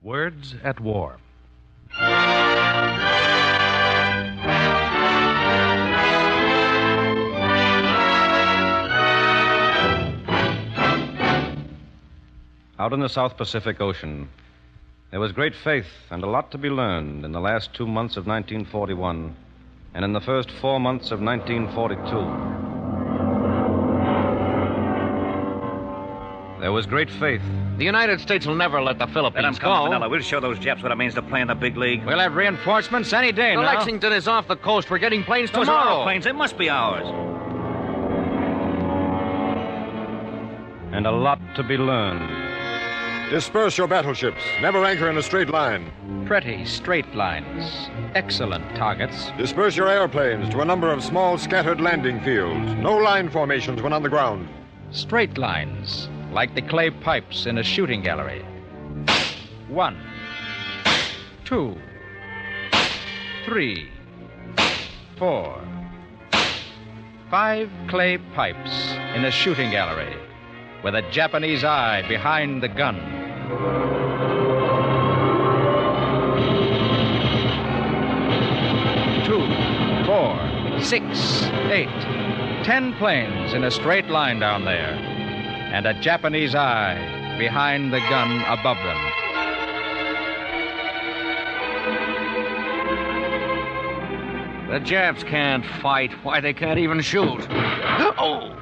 Words at War. Out in the South Pacific Ocean, there was great faith and a lot to be learned in the last 2 months of 1941 and in the first 4 months of 1942. There was great faith. The United States will never let the Philippines Let 'em come, go. Manila. We'll show those Japs what it means to play in the big league. We'll have reinforcements any day now. Lexington is off the coast. We're getting planes Those tomorrow. are our planes. They must be ours. And a lot to be learned. Disperse your battleships. Never anchor in a straight line. Pretty straight lines. Excellent targets. Disperse your airplanes to a number of small scattered landing fields. No line formations when on the ground. Straight lines, like the clay pipes in a shooting gallery. 1, 2, 3, 4, 5 clay pipes in a shooting gallery with a Japanese eye behind the gun. 2, 4, 6, 8, 10 planes in a straight line down there, and a Japanese eye behind the gun above them. The Japs can't fight. Why, they can't even shoot. Oh,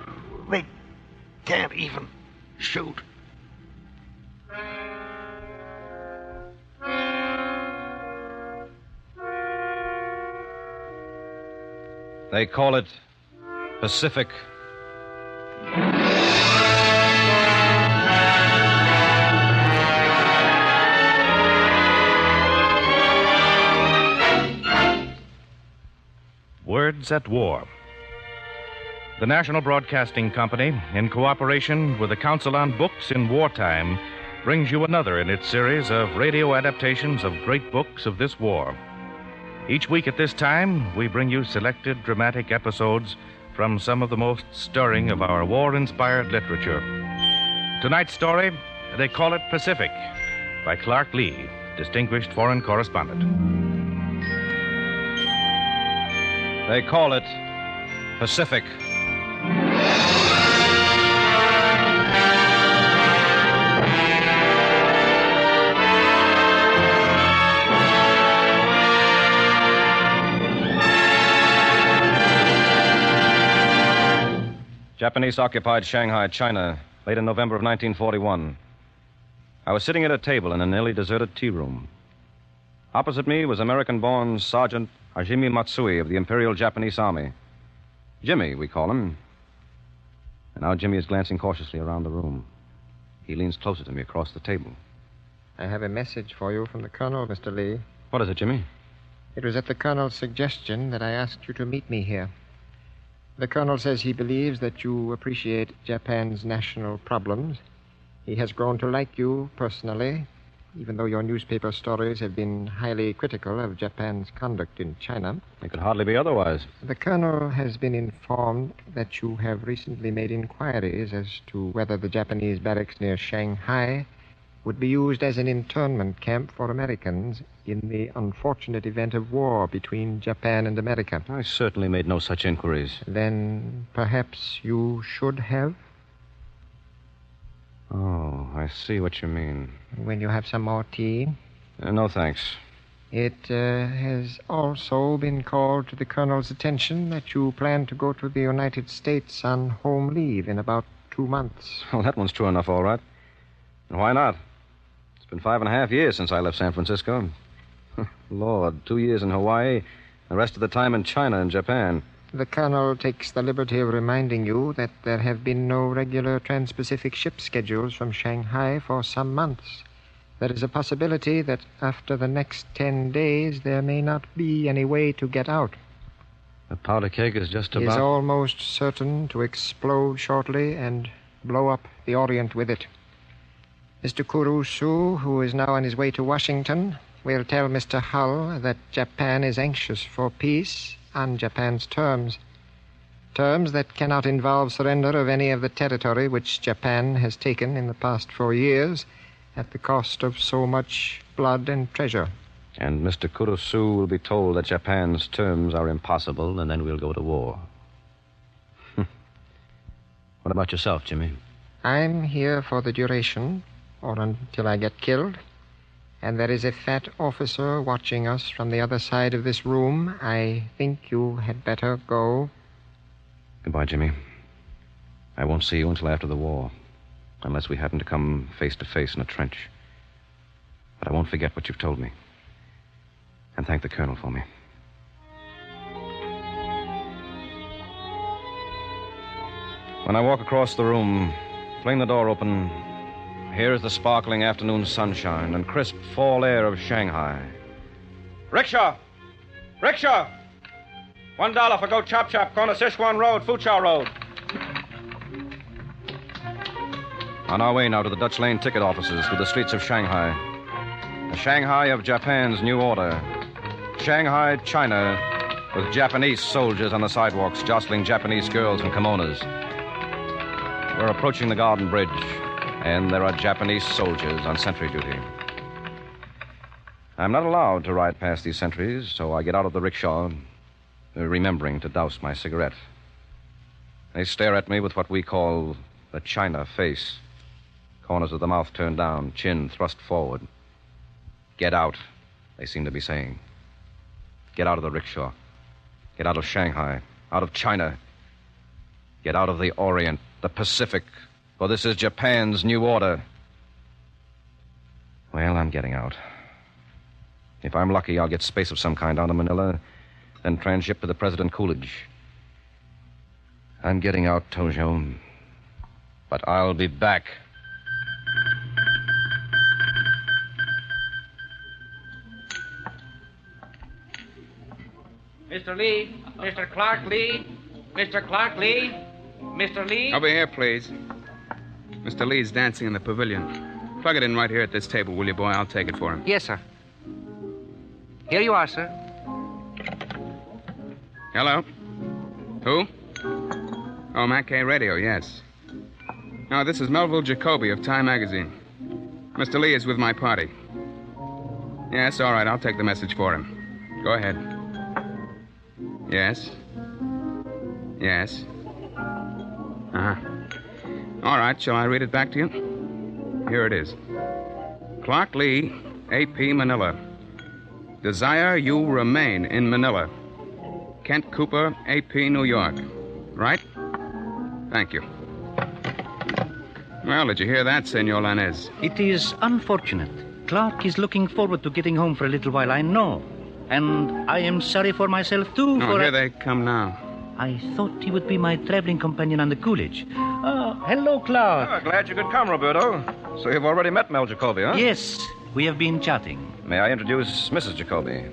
they can't even shoot. They call it Pacific. Words at War. The National Broadcasting Company, in cooperation with the Council on Books in Wartime, brings you another in its series of radio adaptations of great books of this war. Each week at this time, we bring you selected dramatic episodes from some of the most stirring of our war-inspired literature. Tonight's story, They Call It Pacific, by Clark Lee, distinguished foreign correspondent. They call it Pacific. Japanese-occupied Shanghai, China, late in November of 1941. I was sitting at a table in a nearly deserted tea room. Opposite me was American-born Sergeant Hajime Matsui of the Imperial Japanese Army. Jimmy, we call him. And now Jimmy is glancing cautiously around the room. He leans closer to me across the table. I have a message for you from the Colonel, Mr. Lee. What is it, Jimmy? It was at the Colonel's suggestion that I asked you to meet me here. The Colonel says he believes that you appreciate Japan's national problems. He has grown to like you personally, even though your newspaper stories have been highly critical of Japan's conduct in China. It could hardly be otherwise. The Colonel has been informed that you have recently made inquiries as to whether the Japanese barracks near Shanghai would be used as an internment camp for Americans in the unfortunate event of war between Japan and America. I certainly made no such inquiries. Then perhaps you should have? Oh, I see what you mean. When you have some more tea? No, thanks. It has also been called to the Colonel's attention that you plan to go to the United States on home leave in about 2 months. Well, that one's true enough, all right. And why not? It's been 5.5 years since I left San Francisco. Lord, 2 years in Hawaii, the rest of the time in China and Japan. The Colonel takes the liberty of reminding you that there have been no regular trans-Pacific ship schedules from Shanghai for some months. There is a possibility that after the next 10 days, there may not be any way to get out. The powder keg is just It about... is almost certain to explode shortly and blow up the Orient with it. Mr. Kurusu, who is now on his way to Washington, will tell Mr. Hull that Japan is anxious for peace on Japan's terms. Terms that cannot involve surrender of any of the territory which Japan has taken in the past 4 years, at the cost of so much blood and treasure. And Mr. Kurosu will be told that Japan's terms are impossible, and then we'll go to war. What about yourself, Jimmy? I'm here for the duration, or until I get killed. And there is a fat officer watching us from the other side of this room. I think you had better go. Goodbye, Jimmy. I won't see you until after the war, unless we happen to come face to face in a trench. But I won't forget what you've told me. And thank the Colonel for me. When I walk across the room, fling the door open, here is the sparkling afternoon sunshine and crisp fall air of Shanghai. Rickshaw! Rickshaw! $1 for Go Chop Chop, corner Sichuan Road, Foochow Road. On our way now to the Dutch Lane ticket offices through the streets of Shanghai. The Shanghai of Japan's new order. Shanghai, China, with Japanese soldiers on the sidewalks jostling Japanese girls in kimonos. We're approaching the Garden Bridge, and there are Japanese soldiers on sentry duty. I'm not allowed to ride past these sentries, so I get out of the rickshaw, remembering to douse my cigarette. They stare at me with what we call the China face. Corners of the mouth turned down, chin thrust forward. Get out, they seem to be saying. Get out of the rickshaw. Get out of Shanghai. Out of China. Get out of the Orient, the Pacific, for this is Japan's new order. Well, I'm getting out. If I'm lucky, I'll get space of some kind down to Manila, then transship to the President Coolidge. I'm getting out, Tojo. But I'll be back. Mr. Lee, Mr. Clark Lee, Mr. Clark Lee, Mr. Lee. Over here, please. Mr. Lee's dancing in the pavilion. Plug it in right here at this table, will you, boy? I'll take it for him. Yes, sir. Here you are, sir. Hello? Who? Oh, Mackay Radio, yes. No, this is Melville Jacoby of Time Magazine. Mr. Lee is with my party. Yes, all right, I'll take the message for him. Go ahead. Yes. Yes. Uh-huh. All right, shall I read it back to you? Here it is. Clark Lee, AP Manila. Desire you remain in Manila. Kent Cooper, AP New York. Right? Thank you. Well, did you hear that, Senor Lanez? It is unfortunate. Clark is looking forward to getting home for a little while, I know. And I am sorry for myself, too, Oh, here they come now. I thought he would be my traveling companion on the Coolidge. Oh, hello, Clark. Oh, glad you could come, Roberto. So you've already met Mel Jacoby, huh? Yes, we have been chatting. May I introduce Mrs. Jacoby?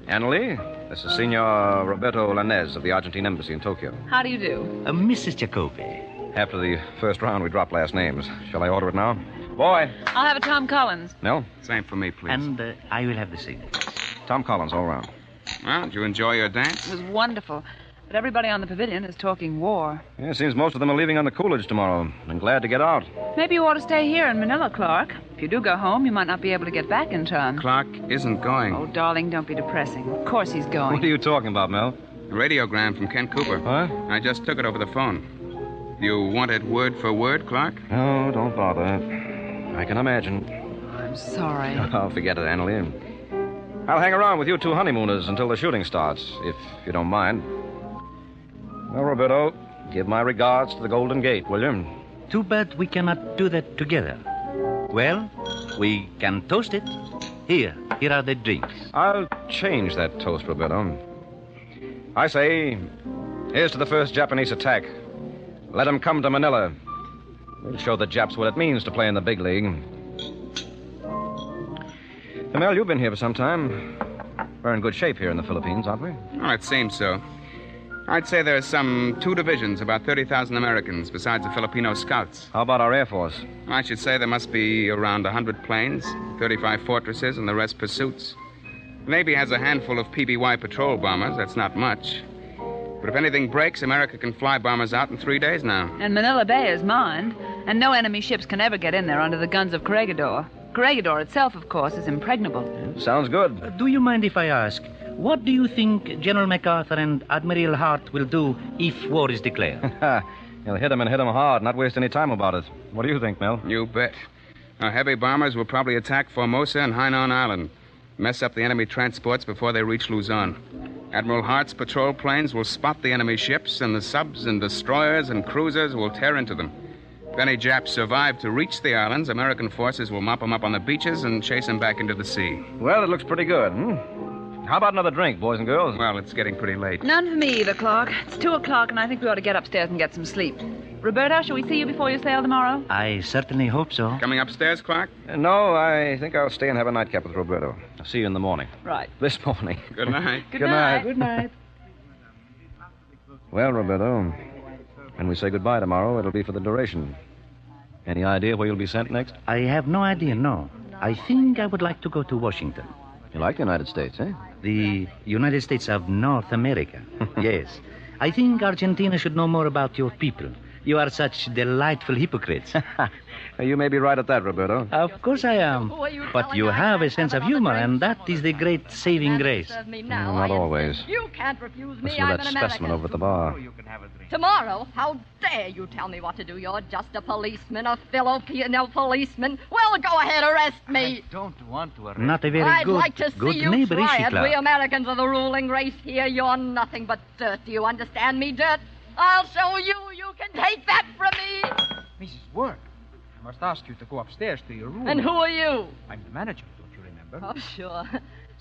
Annalie, this is Senor Roberto Lanez of the Argentine Embassy in Tokyo. How do you do? Mrs. Jacoby. After the first round, we dropped last names. Shall I order it now? Boy. I'll have a Tom Collins. No? Same for me, please. And I will have the same. Tom Collins, all round. Well, did you enjoy your dance? It was wonderful. But everybody on the pavilion is talking war. Yeah, it seems most of them are leaving on the Coolidge tomorrow. I'm glad to get out. Maybe you ought to stay here in Manila, Clark. If you do go home, you might not be able to get back in time. Clark isn't going. Oh, darling, don't be depressing. Of course he's going. What are you talking about, Mel? A radiogram from Kent Cooper. What? I just took it over the phone. You want it word for word, Clark? No, don't bother. I can imagine. I'm sorry. Oh, forget it, Annalie. I'll hang around with you two honeymooners until the shooting starts, if you don't mind. Well, Roberto, give my regards to the Golden Gate, will you? Too bad we cannot do that together. Well, we can toast it. Here are the drinks. I'll change that toast, Roberto. I say, here's to the first Japanese attack. Let them come to Manila. We'll show the Japs what it means to play in the big league. Mel, you've been here for some time. We're in good shape here in the Philippines, aren't we? Oh, it seems so. I'd say there's some 2 divisions, about 30,000 Americans, besides the Filipino scouts. How about our Air Force? I should say there must be around 100 planes, 35 fortresses, and the rest pursuits. The Navy has a handful of PBY patrol bombers. That's not much. But if anything breaks, America can fly bombers out in 3 days now. And Manila Bay is mined, and no enemy ships can ever get in there under the guns of Corregidor. Corregidor itself, of course, is impregnable. Sounds good. Do you mind if I ask, what do you think General MacArthur and Admiral Hart will do if war is declared? He'll hit 'em and hit 'em hard, not waste any time about it. What do you think, Mel? You bet. Our heavy bombers will probably attack Formosa and Hainan Island, mess up the enemy transports before they reach Luzon. Admiral Hart's patrol planes will spot the enemy ships, and the subs and destroyers and cruisers will tear into them. If any Japs survive to reach the islands, American forces will mop them up on the beaches and chase them back into the sea. Well, it looks pretty good, How about another drink, boys and girls? Well, it's getting pretty late. None for me either, Clark. It's 2 o'clock, and I think we ought to get upstairs and get some sleep. Roberto, shall we see you before you sail tomorrow? I certainly hope so. Coming upstairs, Clark? No, I think I'll stay and have a nightcap with Roberto. I'll see you in the morning. Right. This morning. Good night. Good night. Good night. Well, Roberto, when we say goodbye tomorrow, it'll be for the duration. Any idea where you'll be sent next? I have no idea, no. I think I would like to go to Washington. You like the United States, eh? The United States of North America. Yes. I think Argentina should know more about your people. You are such delightful hypocrites. You may be right at that, Roberto. Of course I am. But you have a sense of humor, and that is the great saving grace. Not always. You can't refuse me. Listen to I'm that an specimen American. over at the bar. Tomorrow? How dare you tell me what to do? You're just a policeman, a Filipino policeman. Well, go ahead, arrest me. Don't want to arrest. Not a very I'd good, like to see good you neighbor, is try she, it. Clark? We Americans are the ruling race here. You're nothing but dirt. Do you understand me, dirt? I'll show you. You can take that from me. Mrs. Work, I must ask you to go upstairs to your room. And who are you? I'm the manager, don't you remember? Oh, sure.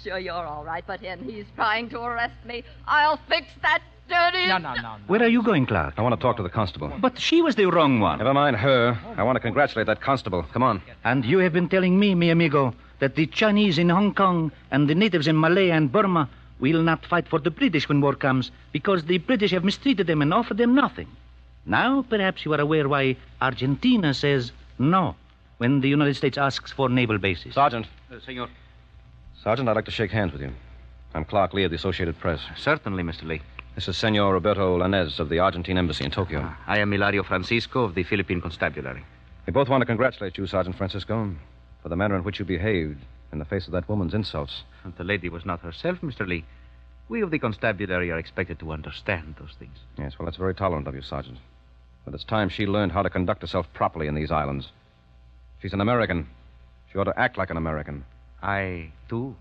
Sure, you're all right, but he's trying to arrest me. I'll fix that dirty... No. Where are you going, Clark? I want to talk to the constable. But she was the wrong one. Never mind her. I want to congratulate that constable. Come on. And you have been telling me, mi amigo, that the Chinese in Hong Kong and the natives in Malaya and Burma will not fight for the British when war comes because the British have mistreated them and offered them nothing. Now, perhaps you are aware why Argentina says no when the United States asks for naval bases. Sergeant. Senor. Sergeant, I'd like to shake hands with you. I'm Clark Lee of the Associated Press. Certainly, Mr. Lee. This is Senor Roberto Lanez of the Argentine Embassy in Tokyo. I am Hilario Francisco of the Philippine Constabulary. We both want to congratulate you, Sergeant Francisco, for the manner in which you behaved in the face of that woman's insults. And the lady was not herself, Mr. Lee. We of the Constabulary are expected to understand those things. Yes, well, that's very tolerant of you, Sergeant. But it's time she learned how to conduct herself properly in these islands. She's an American. She ought to act like an American. I, too,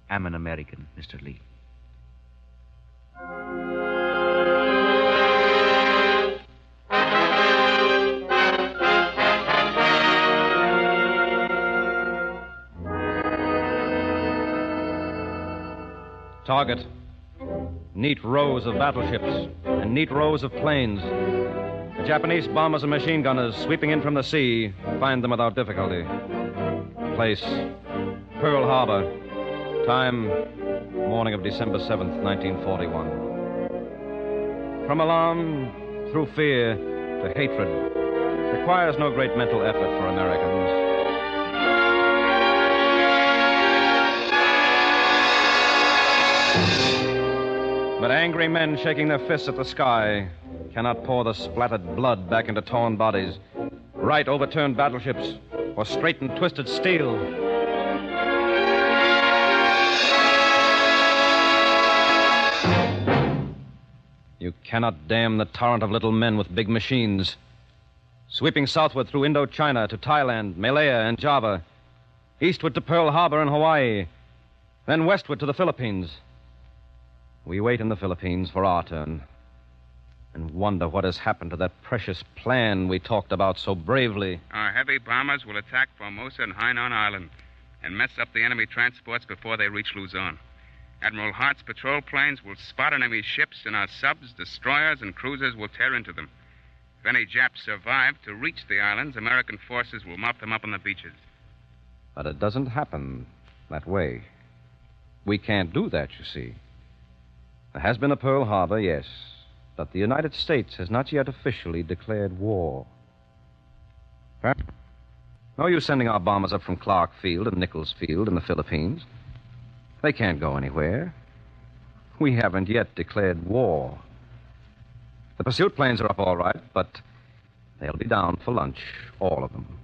am an American, Mr. Lee. Target. Neat rows of battleships and neat rows of planes. The Japanese bombers and machine gunners sweeping in from the sea find them without difficulty. Place, Pearl Harbor. Time, morning of December 7th, 1941. From alarm, through fear, to hatred, requires no great mental effort for Americans. But angry men shaking their fists at the sky cannot pour the splattered blood back into torn bodies, right overturned battleships, or straightened twisted steel. You cannot dam the torrent of little men with big machines. Sweeping southward through Indochina to Thailand, Malaya, and Java, eastward to Pearl Harbor in Hawaii, then westward to the Philippines. We wait in the Philippines for our turn and wonder what has happened to that precious plan we talked about so bravely. Our heavy bombers will attack Formosa and Hainan Island and mess up the enemy transports before they reach Luzon. Admiral Hart's patrol planes will spot enemy ships, and our subs, destroyers, and cruisers will tear into them. If any Japs survive to reach the islands, American forces will mop them up on the beaches. But it doesn't happen that way. We can't do that, you see. There has been a Pearl Harbor, yes, but the United States has not yet officially declared war. Huh? No use sending our bombers up from Clark Field and Nichols Field in the Philippines. They can't go anywhere. We haven't yet declared war. The pursuit planes are up all right, but they'll be down for lunch, all of them.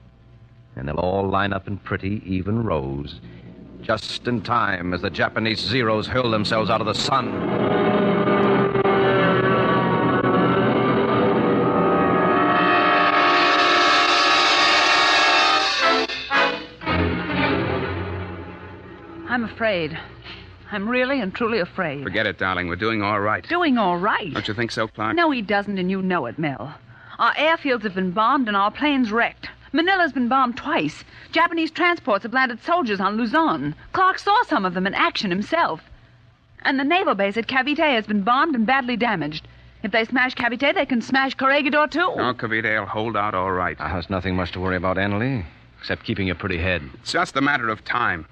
And they'll all line up in pretty, even rows, just in time as the Japanese Zeros hurl themselves out of the sun. I'm afraid. I'm really and truly afraid. Forget it, darling. We're doing all right. Doing all right? Don't you think so, Clark? No, he doesn't, and you know it, Mel. Our airfields have been bombed and our planes wrecked. Manila's been bombed twice. Japanese transports have landed soldiers on Luzon. Clark saw some of them in action himself. And the naval base at Cavite has been bombed and badly damaged. If they smash Cavite, they can smash Corregidor, too. No, Cavite will hold out all right. There's nothing much to worry about, Annalie, except keeping your pretty head. It's just a matter of time.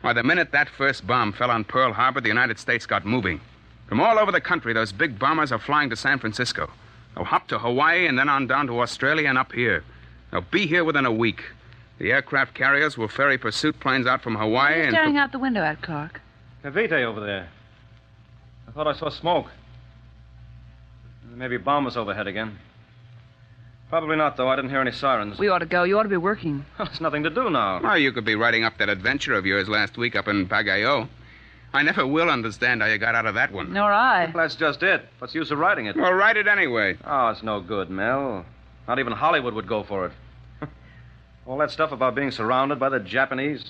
Why, the minute that first bomb fell on Pearl Harbor, the United States got moving. From all over the country, those big bombers are flying to San Francisco. They'll hop to Hawaii and then on down to Australia and up here. They'll be here within a week. The aircraft carriers will ferry pursuit planes out from Hawaii What are you staring out the window at, Clark? Cavite over there. I thought I saw smoke. Maybe bombers overhead again. Probably not, though. I didn't hear any sirens. We ought to go. You ought to be working. There's nothing to do now. Well, you could be writing up that adventure of yours last week up in Pagayo. I never will understand how you got out of that one. Nor I. Well, that's just it. What's the use of writing it? Well, write it anyway. Oh, it's no good, Mel. Not even Hollywood would go for it. All that stuff about being surrounded by the Japanese,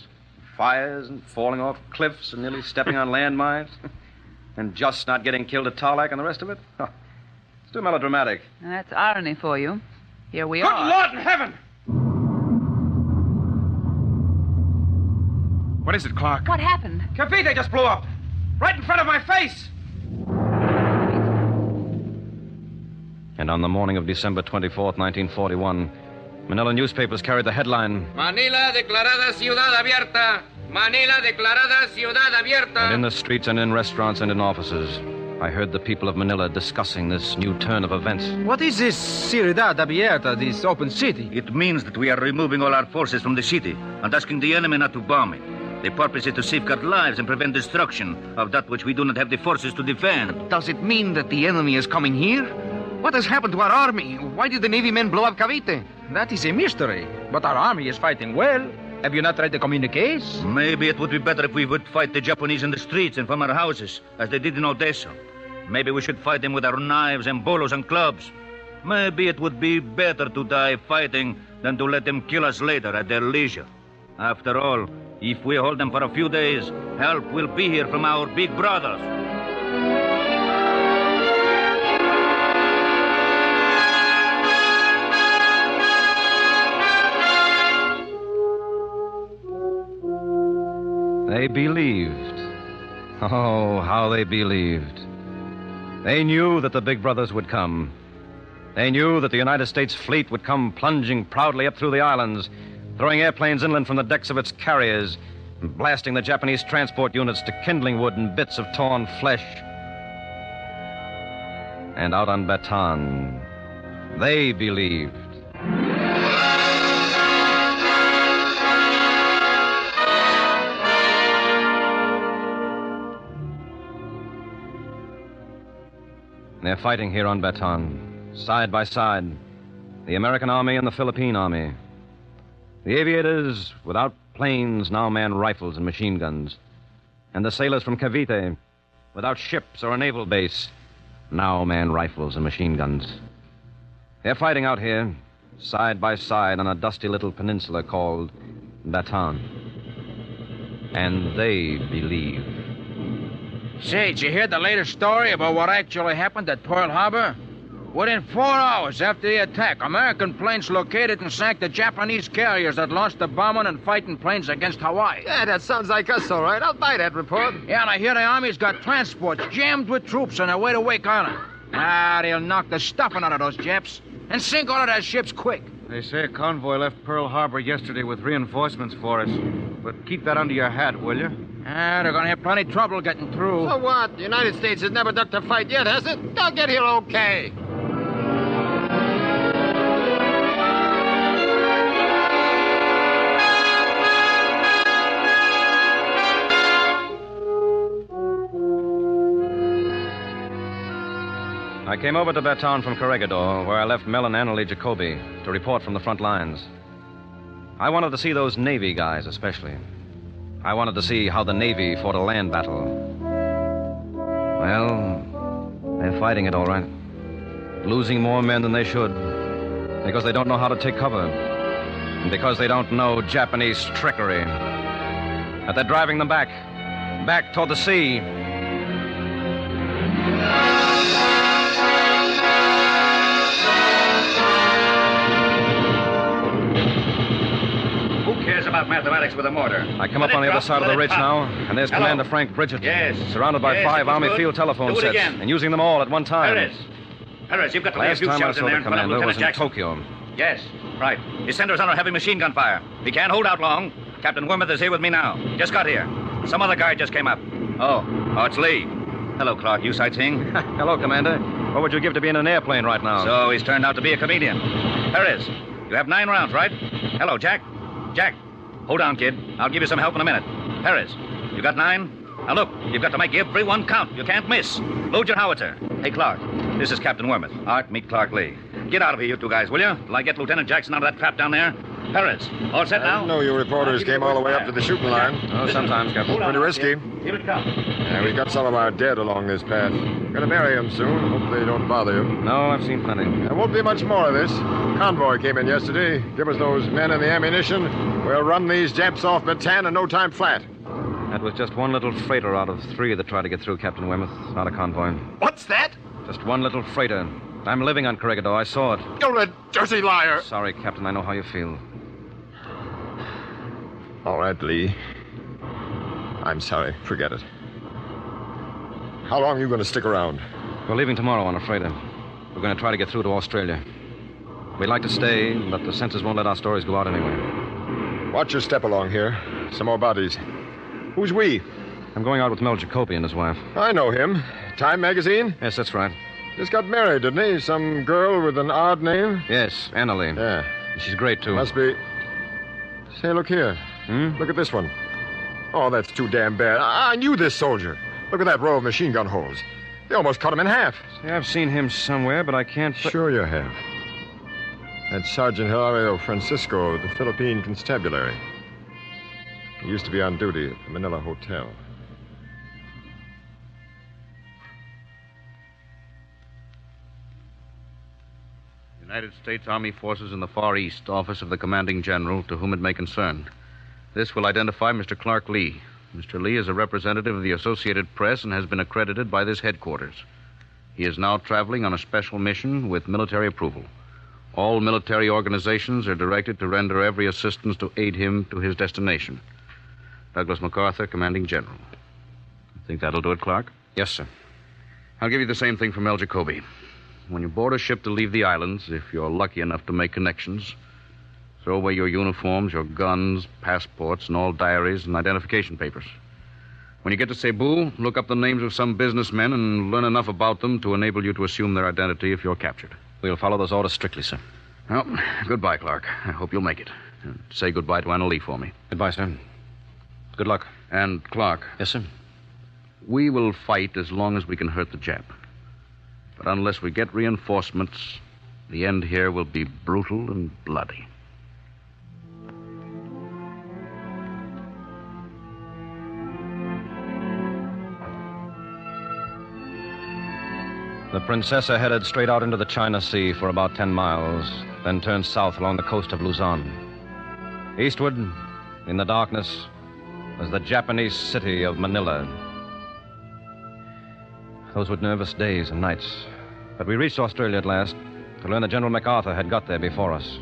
fires and falling off cliffs and nearly stepping on landmines, and just not getting killed at Tarlac and the rest of it. It's too melodramatic. Now, that's irony for you. Here we Good are. Lord in heaven! What is it, Clark? What happened? Cavite just blew up! Right in front of my face! And on the morning of December 24th, 1941, Manila newspapers carried the headline, Manila declarada ciudad abierta. Manila declarada ciudad abierta. And in the streets and in restaurants and in offices, I heard the people of Manila discussing this new turn of events. What is this Ciudad Abierta, this open city? It means that we are removing all our forces from the city and asking the enemy not to bomb it. The purpose is to safeguard lives and prevent destruction of that which we do not have the forces to defend. Does it mean that the enemy is coming here? What has happened to our army? Why did the Navy men blow up Cavite? That is a mystery. But our army is fighting well. Have you not read the communiques? Maybe it would be better if we would fight the Japanese in the streets and from our houses, as they did in Odessa. Maybe we should fight them with our knives and bolos and clubs. Maybe it would be better to die fighting than to let them kill us later at their leisure. After all, if we hold them for a few days, help will be here from our big brothers. They believed. Oh, how they believed. They knew that the big brothers would come. They knew that the United States fleet would come plunging proudly up through the islands, throwing airplanes inland from the decks of its carriers, and blasting the Japanese transport units to kindling wood and bits of torn flesh. And out on Bataan, they believed. They're fighting here on Bataan, side by side, the American Army and the Philippine Army. The aviators, without planes, now man rifles and machine guns. And the sailors from Cavite, without ships or a naval base, now man rifles and machine guns. They're fighting out here, side by side on a dusty little peninsula called Bataan. And they believe. Say, did you hear the latest story about what actually happened at Pearl Harbor? Within 4 hours after the attack, American planes located and sank the Japanese carriers that launched the bombing and fighting planes against Hawaii. Yeah, that sounds like us, all right. I'll buy that report. Yeah, and I hear the Army's got transports jammed with troops on their way to Wake Island. They'll knock the stuffing out of those Japs and sink all of their ships quick. They say a convoy left Pearl Harbor yesterday with reinforcements for us. But keep that under your hat, will you? They're going to have plenty trouble getting through. So what? The United States has never ducked a fight yet, has it? They'll get here okay. I came over to Bataan from Corregidor, where I left Mel and Annalie Jacoby to report from the front lines. I wanted to see those Navy guys, especially. I wanted to see how the Navy fought a land battle. Well, they're fighting it all right. Losing more men than they should. Because they don't know how to take cover. And because they don't know Japanese trickery. That they're driving them back toward the sea. Who cares about mathematics with a mortar? I come up on the other side of the ridge now, and there's Commander Frank Bridget. Yes. Surrounded by 5 Army field telephone sets. Again. And using them all at one time. Perez, you've got to lay a few Last time I shots in saw there the in front of commander Lieutenant was in Jackson. Tokyo. Yes, right. His center's under heavy machine gun fire. He can't hold out long. Captain Wormuth is here with me now. Just got here. Some other guy just came up. Oh, it's Lee. Hello, Clark. You sightseeing? Hello, Commander. What would you give to be in an airplane right now? So he's turned out to be a comedian. Perez, you have 9 rounds, right? Hello, Jack. Jack, hold on, kid. I'll give you some help in a minute. Perez, you got 9? Now look, you've got to make every one count. You can't miss. Load your howitzer. Hey, Clark, this is Captain Wormuth. Art, meet Clark Lee. Get out of here, you 2 guys, will you? Till I get Lieutenant Jackson out of that trap down there. Perez, all set now? I didn't know you reporters came all the way up to the shooting line. Oh, sometimes, Captain. Pretty risky. Here it comes. Yeah, we got some of our dead along this path. Gonna bury them soon. Hope they don't bother you. No, I've seen plenty. There won't be much more of this. Convoy came in yesterday. Give us those men and the ammunition. We'll run these Japs off Bataan in no time flat. That was just one little freighter out of 3 that tried to get through, Captain Weymouth. Not a convoy. What's that? Just one little freighter. I'm living on Corregidor. I saw it. You're a dirty liar. Sorry, Captain. I know how you feel. All right, Lee. I'm sorry. Forget it. How long are you going to stick around? We're leaving tomorrow on a freighter. We're going to try to get through to Australia. We'd like to stay, but the censors won't let our stories go out anyway. Watch your step along here. Some more bodies. Who's we? I'm going out with Mel Jacoby and his wife. I know him. Time magazine? Yes, that's right. Just got married, didn't he? Some girl with an odd name? Yes, Annalee. Yeah. She's great, too. Must be. Say, look here. Look at this one. Oh, that's too damn bad. I knew this soldier. Look at that row of machine gun holes. They almost cut him in half. See, I've seen him somewhere, but I can't... Sure you have. That's Sergeant Hilario Francisco of the Philippine Constabulary. He used to be on duty at the Manila Hotel. United States Army Forces in the Far East, Office of the Commanding General, to whom it may concern. This will identify Mr. Clark Lee. Mr. Lee is a representative of the Associated Press and has been accredited by this headquarters. He is now traveling on a special mission with military approval. All military organizations are directed to render every assistance to aid him to his destination. Douglas MacArthur, Commanding General. Think that'll do it, Clark? Yes, sir. I'll give you the same thing from Mel Jacoby. When you board a ship to leave the islands, if you're lucky enough to make connections, throw away your uniforms, your guns, passports, and all diaries and identification papers. When you get to Cebu, look up the names of some businessmen and learn enough about them to enable you to assume their identity if you're captured. We'll follow those orders strictly, sir. Well, goodbye, Clark. I hope you'll make it. And say goodbye to Anna Lee for me. Goodbye, sir. Good luck. And, Clark. Yes, sir. We will fight as long as we can hurt the Jap. But unless we get reinforcements, the end here will be brutal and bloody. The Princessa headed straight out into the China Sea for about 10 miles, then turned south along the coast of Luzon. Eastward, in the darkness, was the Japanese city of Manila. Those were nervous days and nights. But we reached Australia at last to learn that General MacArthur had got there before us.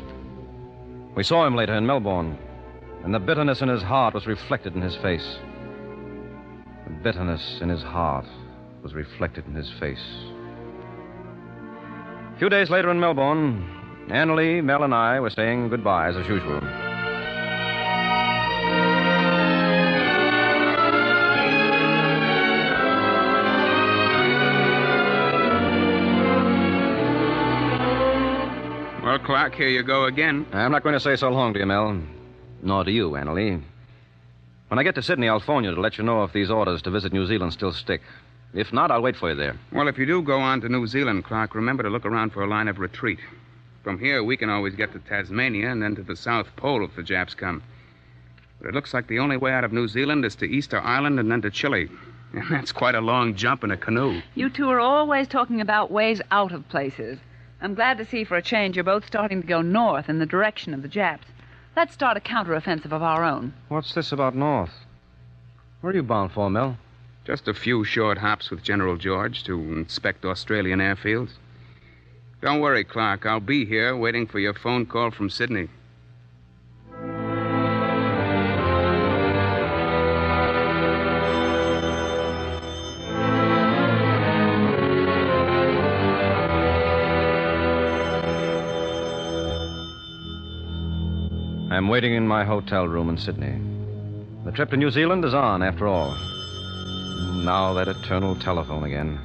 We saw him later in Melbourne, and the bitterness in his heart was reflected in his face. The bitterness in his heart was reflected in his face. A few days later in Melbourne, Annalee, Mel, and I were saying goodbyes as usual. Well, Clark, here you go again. I'm not going to say so long to you, Mel. Nor to you, Annalee. When I get to Sydney, I'll phone you to let you know if these orders to visit New Zealand still stick. If not, I'll wait for you there. Well, if you do go on to New Zealand, Clark, remember to look around for a line of retreat. From here, we can always get to Tasmania and then to the South Pole if the Japs come. But it looks like the only way out of New Zealand is to Easter Island and then to Chile. And that's quite a long jump in a canoe. You two are always talking about ways out of places. I'm glad to see for a change you're both starting to go north in the direction of the Japs. Let's start a counteroffensive of our own. What's this about north? Where are you bound for, Mel? Just a few short hops with General George to inspect Australian airfields. Don't worry, Clark. I'll be here waiting for your phone call from Sydney. I'm waiting in my hotel room in Sydney. The trip to New Zealand is on, after all. Now that eternal telephone again.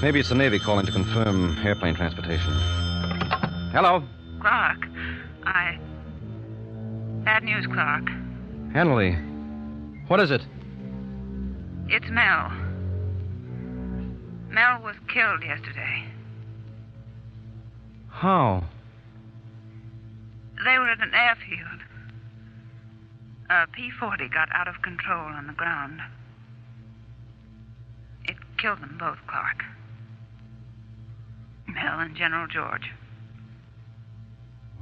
Maybe it's the Navy calling to confirm airplane transportation. Hello? Clark, Bad news, Clark. Hanley. What is it? It's Mel. Mel was killed yesterday. How? They were at an airfield. A P-40 got out of control on the ground. It killed them both, Clark. Mel and General George.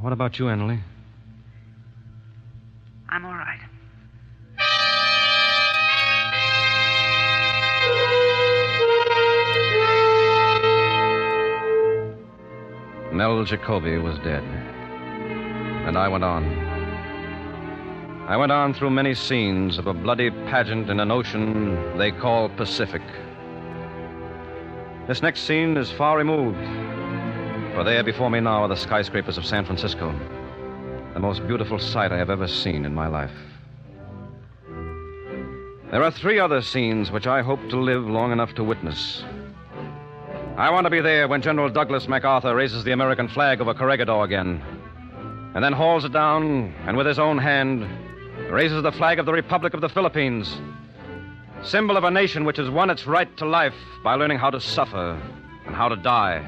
What about you, Hanley? I'm all right. Mel Jacoby was dead. And I went on. I went on through many scenes of a bloody pageant in an ocean they call Pacific. This next scene is far removed, for there before me now are the skyscrapers of San Francisco, the most beautiful sight I have ever seen in my life. There are 3 other scenes which I hope to live long enough to witness. I want to be there when General Douglas MacArthur raises the American flag over Corregidor again, and then hauls it down and with his own hand raises the flag of the Republic of the Philippines, symbol of a nation which has won its right to life by learning how to suffer and how to die.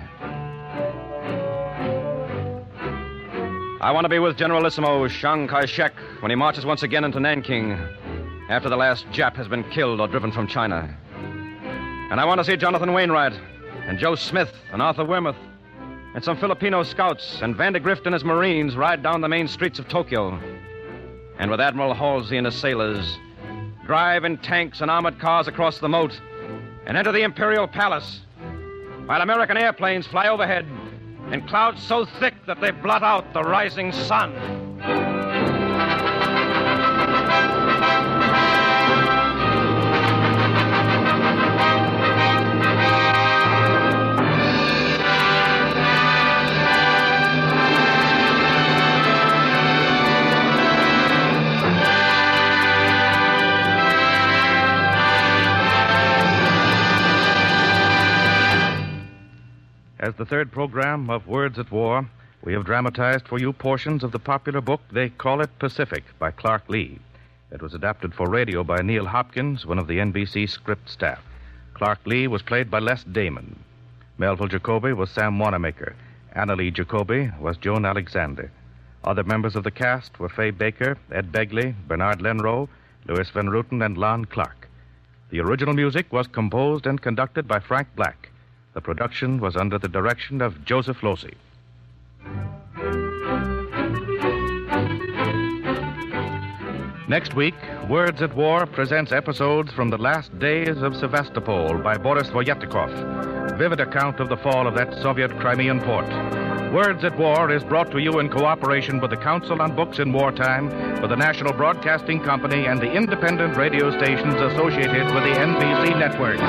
I want to be with Generalissimo Chiang Kai-shek when he marches once again into Nanking after the last Jap has been killed or driven from China. And I want to see Jonathan Wainwright and Joe Smith and Arthur Weymouth and some Filipino scouts and Vandegrift and his Marines ride down the main streets of Tokyo. And with Admiral Halsey and his sailors, drive in tanks and armored cars across the moat and enter the Imperial Palace, while American airplanes fly overhead in clouds so thick that they blot out the rising sun. As the third program of Words at War, we have dramatized for you portions of the popular book They Call It Pacific by Clark Lee. It was adapted for radio by Neil Hopkins, one of the NBC script staff. Clark Lee was played by Les Damon. Melville Jacoby was Sam Wanamaker. Anna Lee Jacoby was Joan Alexander. Other members of the cast were Fay Baker, Ed Begley, Bernard Lenrow, Louis Van Ruten, and Lon Clark. The original music was composed and conducted by Frank Black. The production was under the direction of Joseph Losey. Next week, Words at War presents episodes from the last days of Sevastopol by Boris Voyatikov. Vivid account of the fall of that Soviet Crimean port. Words at War is brought to you in cooperation with the Council on Books in Wartime, with the National Broadcasting Company and the independent radio stations associated with the NBC network.